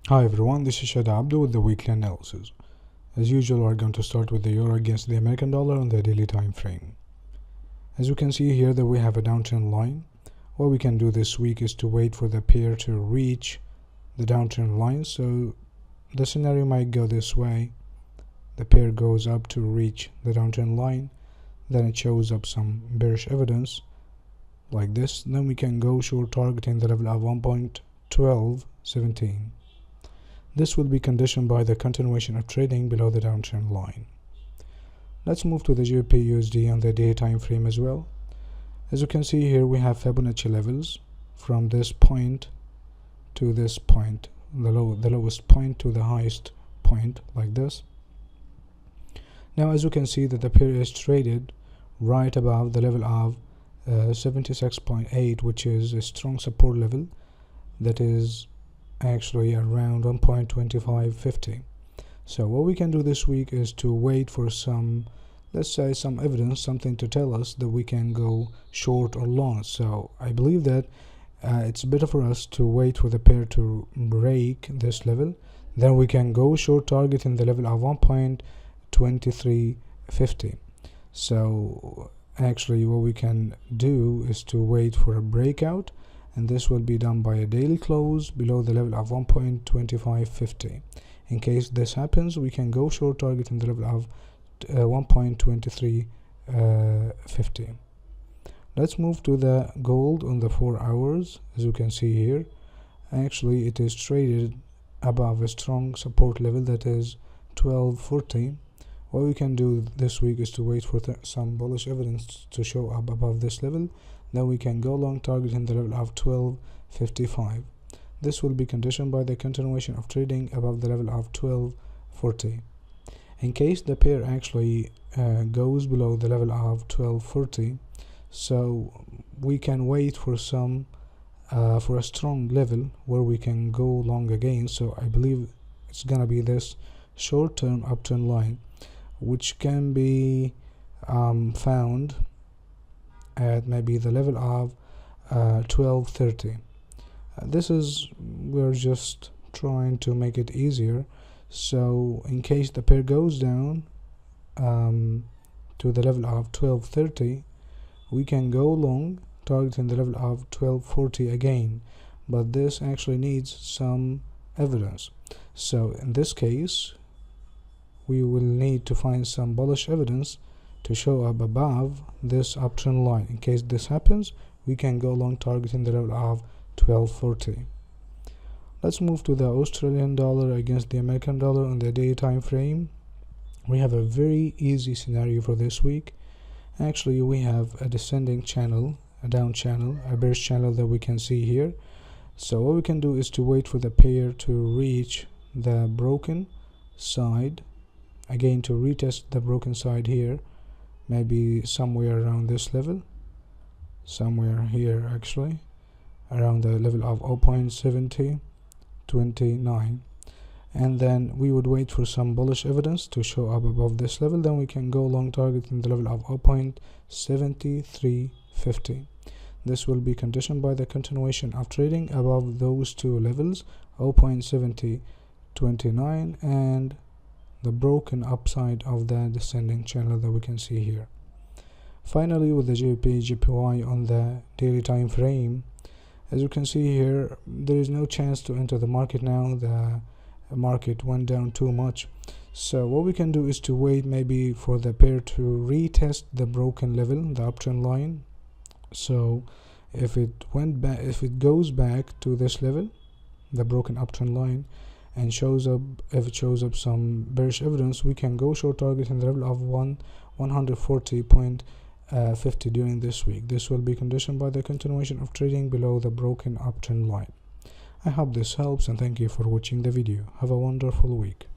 Hi everyone, this is Shad Abdu with the weekly analysis. As usual, we're going to start with the euro against the American dollar on the daily time frame. As you can see here that we have a downtrend line. What we can do this week is to wait for the pair to reach the downtrend line. So the scenario might go this way. The pair goes up to reach the downtrend line, then it shows up some bearish evidence like this. Then we can go short targeting the level of 1.1217. This will be conditioned by the continuation of trading below the downtrend line. Let's move to the GBP USD on the day time frame as well. As you can see here, we have Fibonacci levels from this point to this point, the lowest point to the highest point, like this. Now, as you can see that the pair is traded right above the level of 76.8, which is a strong support level that is actually around 1.2550. So what we can do this week is to wait for some, let's say, some evidence, something to tell us that we can go short or long. So I believe that it's better for us to wait for the pair to break this level, then we can go short targeting the level of 1.2350. so actually what we can do is to wait for a breakout, and this will be done by a daily close below the level of 1.2550. In case this happens, we can go short targeting the level of 1.2350. Let's move to the gold on the 4 hours. As you can see here, actually it is traded above a strong support level that is 1240. What we can do this week is to wait for some bullish evidence to show up above this level. Then we can go long targeting the level of 1255. This will be conditioned by the continuation of trading above the level of 1240. In case the pair actually goes below the level of 1240, so we can wait for some for a strong level where we can go long again. So I believe it's gonna be this short-term uptrend line, which can be found at maybe the level of 1230. This is, we're just trying to make it easier. So in case the pair goes down to the level of 1230, we can go long targeting the level of 1240 again, but this actually needs some evidence. So in this case, we will need to find some bullish evidence to show up above this uptrend line. In case this happens, we can go long targeting the level of 1240. Let's move to the Australian dollar against the American dollar on the day time frame. We have a very easy scenario for this week. Actually, we have a descending channel, a down channel, a bearish channel that we can see here. So what we can do is to wait for the pair to reach the broken side, again to retest the broken side here, maybe somewhere around this level, somewhere here actually, around the level of 0.7029, and then we would wait for some bullish evidence to show up above this level. Then we can go long targeting the level of 0.7350. This will be conditioned by the continuation of trading above those two levels, 0.7029 and the broken upside of the descending channel that we can see here. Finally, with the GBP JPY on the daily time frame, as you can see here, there is no chance to enter the market now. The market went down too much. So what we can do is to wait maybe for the pair to retest the broken level, the uptrend line. So if it goes back to this level, the broken uptrend line, and if it shows up some bearish evidence, we can go short targeting the level of 140.50 during this week. This will be conditioned by the continuation of trading below the broken uptrend line. I hope this helps, and thank you for watching the video. Have a wonderful week.